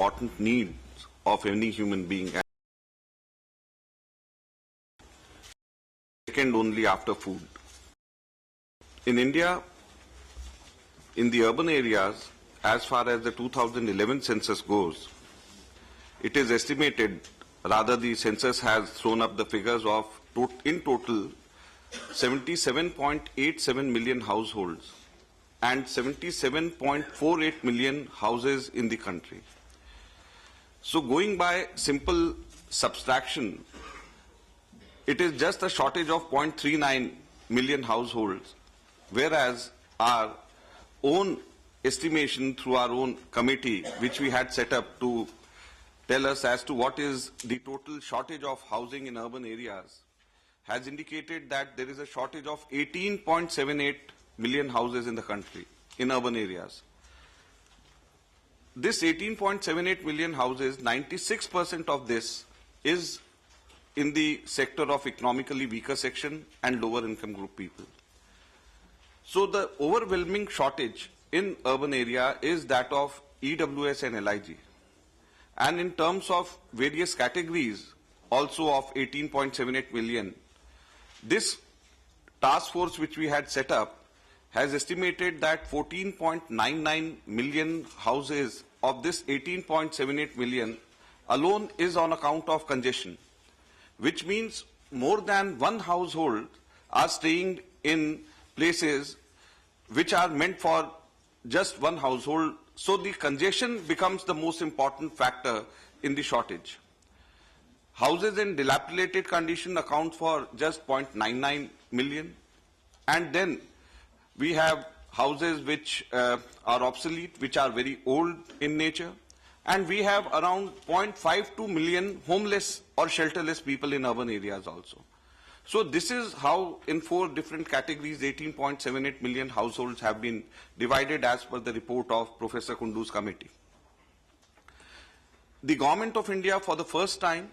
important needs of any human being, second only after food. In India, in the urban areas, as far as the 2011 census goes, it is estimated, rather the census has thrown up the figures of, in total, 77.87 million households and 77.48 million houses in the country. So going by simple subtraction, it is just a shortage of 0.39 million households, whereas our own estimation through our own committee, which we had set up to tell us as to what is the total shortage of housing in urban areas, has indicated that there is a shortage of 18.78 million houses in the country, in urban areas. This 18.78 million houses, 96% of this is in the sector of economically weaker section and lower income group people. So the overwhelming shortage in urban area is that of EWS and LIG. And in terms of various categories, also of 18.78 million, this task force which we had set up has estimated that 14.99 million houses of this 18.78 million alone is on account of congestion, which means more than one household are staying in places which are meant for just one household. So the congestion becomes the most important factor in the shortage. Houses in dilapidated condition account for just 0.99 million. And then we have houses which are obsolete, which are very old in nature. And we have around 0.52 million homeless or shelterless people in urban areas also. So this is how in 4 different categories 18.78 million households have been divided as per the report of Professor Kundu's committee. The Government of India, for the first time,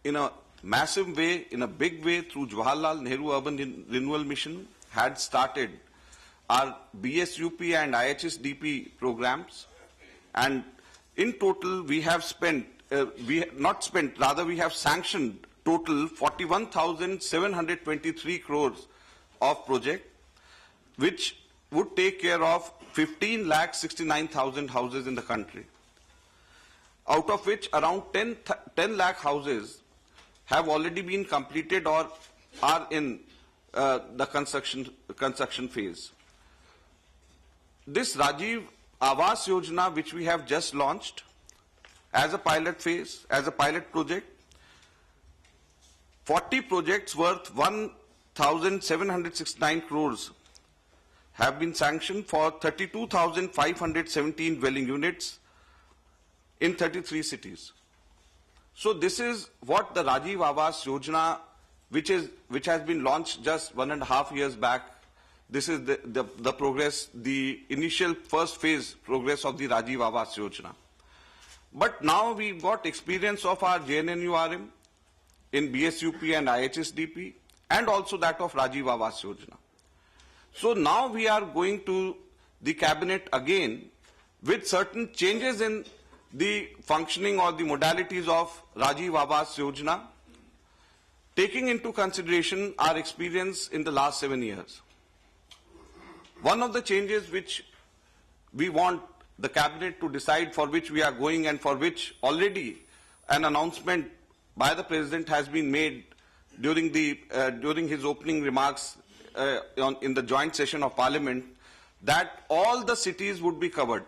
in a massive way, in a big way, through Jawaharlal Nehru Urban Renewal Mission, had started our BSUP and IHSDP programs, and in total we have spent, we have sanctioned total 41,723 crores of project, which would take care of 15,69,000 houses in the country, out of which around 10 lakh houses have already been completed or are in the construction phase. This Rajiv Awas Yojana, which we have just launched as a pilot phase, as a pilot project, 40 projects worth 1,769 crores have been sanctioned for 32,517 dwelling units in 33 cities. So this is what the Rajiv Awas Yojana, which has been launched just 1.5 years back. This is the progress, the initial first phase progress of the Rajiv Awas Yojana. But now we've got experience of our JNNURM in BSUP and IHSDP, and also that of Rajiv Awas Yojana. So now we are going to the cabinet again with certain changes in the functioning or the modalities of Rajiv Awas Yojana, taking into consideration our experience in the last 7 years. One of the changes which we want the cabinet to decide, for which we are going and for which already an announcement by the President has been made during his opening remarks in the joint session of Parliament, that all the cities would be covered,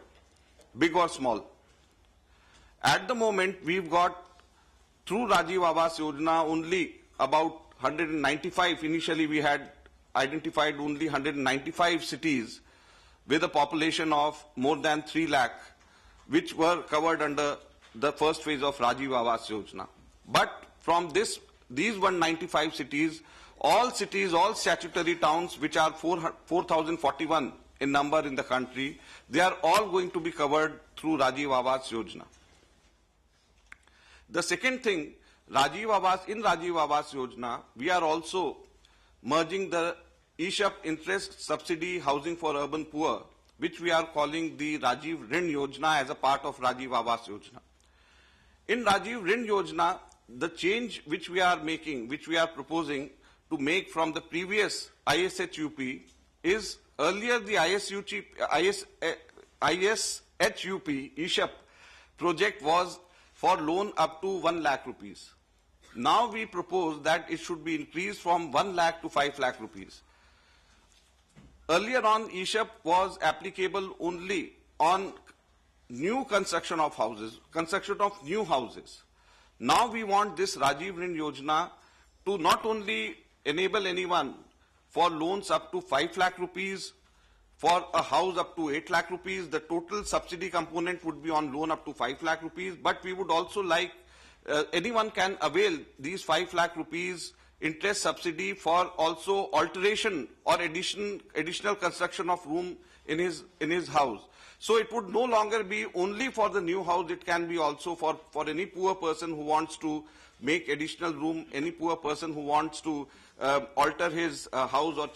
big or small. At the moment, we've got, through Rajiv Awas Yojana, only about 195, initially we had identified only 195 cities with a population of more than 3 lakh, which were covered under the first phase of Rajiv Awas Yojana. But from these 195 cities, all statutory towns, which are 4,041 in number in the country, they are all going to be covered through Rajiv Awas Yojana. The second thing, in Rajiv Awas Yojana, we are also merging the ESHAP interest subsidy housing for urban poor, which we are calling the Rajiv Rin Yojana, as a part of Rajiv Awas Yojana. In Rajiv Rin Yojana, the change which we are making, which we are proposing to make from the previous ISHUP is earlier the ISHUP project was for loan up to 1 lakh rupees. Now we propose that it should be increased from 1 lakh to 5 lakh rupees. Earlier on, ESHUP was applicable only on new construction of houses, construction of new houses. Now we want this Rajiv Rin Yojana to not only enable anyone for loans up to 5 lakh rupees, for a house up to 8 lakh rupees, the total subsidy component would be on loan up to 5 lakh rupees, but we would also like anyone can avail these 5 lakh rupees interest subsidy for also alteration or additional construction of room in his house. So it would no longer be only for the new house, it can be also for any poor person who wants to make additional room, any poor person who wants to alter his house or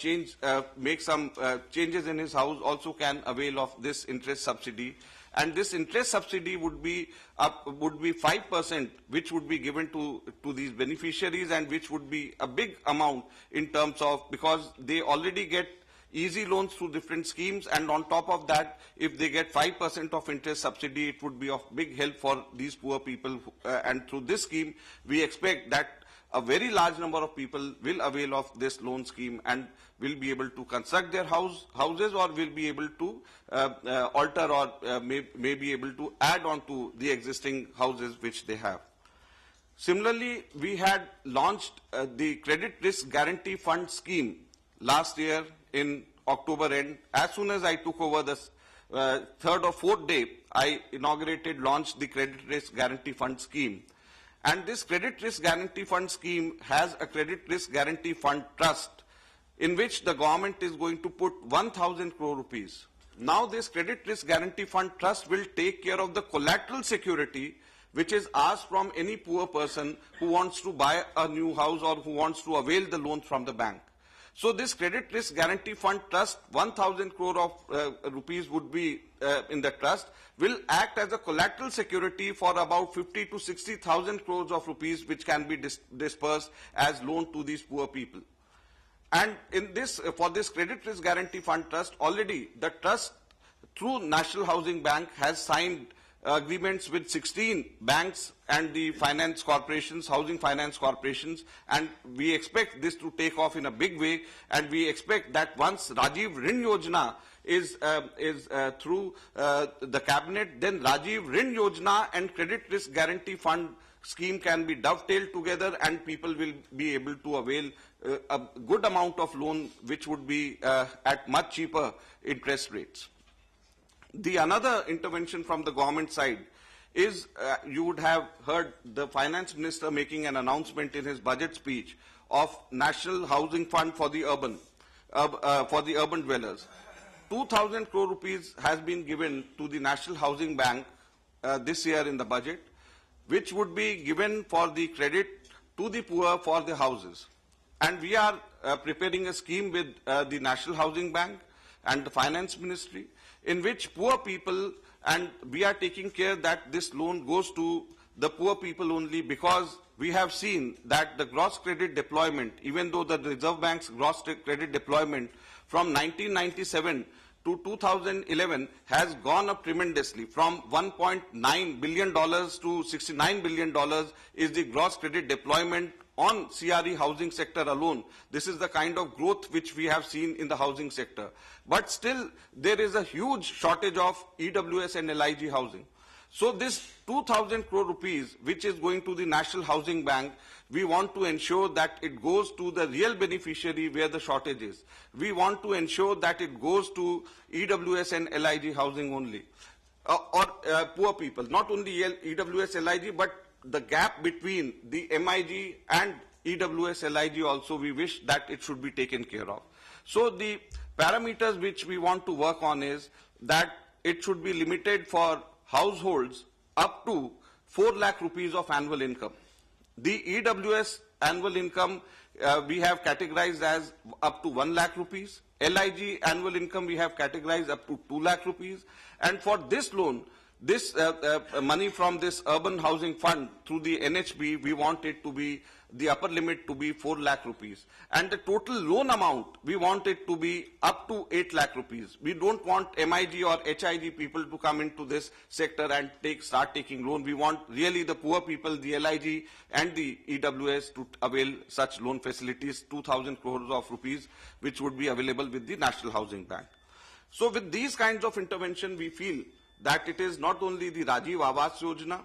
make some changes in his house also can avail of this interest subsidy. And this interest subsidy would be 5%, which would be given to these beneficiaries, and which would be a big amount in terms of, because they already get easy loans through different schemes, and on top of that, if they get 5% of interest subsidy, it would be of big help for these poor people. And through this scheme, we expect that a very large number of people will avail of this loan scheme and will be able to construct their houses, or will be able to alter or may be able to add on to the existing houses which they have. Similarly, we had launched the Credit Risk Guarantee Fund scheme last year in October end. As soon as I took over the third or fourth day, I launched the Credit Risk Guarantee Fund scheme. And this Credit Risk Guarantee Fund scheme has a Credit Risk Guarantee Fund trust in which the government is going to put 1,000 crore rupees. Now this Credit Risk Guarantee Fund trust will take care of the collateral security which is asked from any poor person who wants to buy a new house or who wants to avail the loan from the bank. So this Credit Risk Guarantee Fund trust, 1,000 crore of rupees would be in the trust, will act as a collateral security for about 50 to 60,000 crores of rupees, which can be dispersed as loan to these poor people. And in this, for this Credit Risk Guarantee Fund trust, already the trust through National Housing Bank has signed agreements with 16 banks and the finance corporations, housing finance corporations, and we expect this to take off in a big way, and we expect that once Rajiv Rin Yojana is through the cabinet, then Rajiv Rin Yojana and Credit Risk Guarantee Fund scheme can be dovetailed together, and people will be able to avail a good amount of loan which would be at much cheaper interest rates. The another intervention from the government side is, you would have heard the finance minister making an announcement in his budget speech of National Housing Fund for the urban dwellers. 2,000 crore rupees has been given to the National Housing Bank this year in the budget, which would be given for the credit to the poor for the houses. And we are preparing a scheme with the National Housing Bank and the Finance Ministry, in which poor people, and we are taking care that this loan goes to the poor people only, because we have seen that the gross credit deployment, even though the Reserve Bank's gross credit deployment from 1997 to 2011 has gone up tremendously. From $1.9 billion to $69 billion is the gross credit deployment on CRE housing sector alone. This is the kind of growth which we have seen in the housing sector. But still, there is a huge shortage of EWS and LIG housing. So this 2,000 crore rupees, which is going to the National Housing Bank, we want to ensure that it goes to the real beneficiary where the shortage is. We want to ensure that it goes to EWS and LIG housing only, or poor people. Not only EWS, LIG, but the gap between the MIG and EWS, LIG also, we wish that it should be taken care of. So the parameters which we want to work on is that it should be limited for households up to 4 lakh rupees of annual income. The EWS annual income we have categorized as up to 1 lakh rupees. LIG annual income we have categorized up to 2 lakh rupees. And for this loan, this money from this urban housing fund through the NHB, we want it to be the upper limit to be 4 lakh rupees. And the total loan amount, we want it to be up to 8 lakh rupees. We don't want MIG or HIG people to come into this sector and start taking loan. We want really the poor people, the LIG and the EWS to avail such loan facilities, 2,000 crores of rupees, which would be available with the National Housing Bank. So with these kinds of intervention, we feel that it is not only the Rajiv Awas Yojana,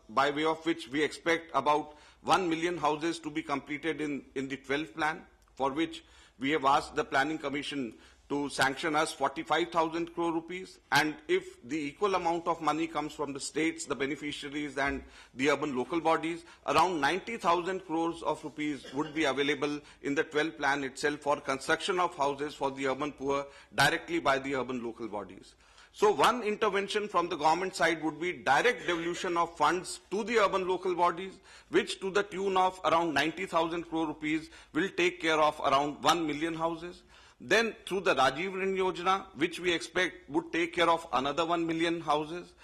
by way of which we expect about 1 million houses to be completed in the 12th plan, for which we have asked the Planning Commission to sanction us 45,000 crore rupees. And if the equal amount of money comes from the states, the beneficiaries and the urban local bodies, around 90,000 crores of rupees would be available in the 12th plan itself for construction of houses for the urban poor directly by the urban local bodies. So one intervention from the government side would be direct devolution of funds to the urban local bodies, which to the tune of around 90,000 crore rupees will take care of around 1 million houses. Then through the Rajiv Ring Yojana, which we expect would take care of another 1 million houses.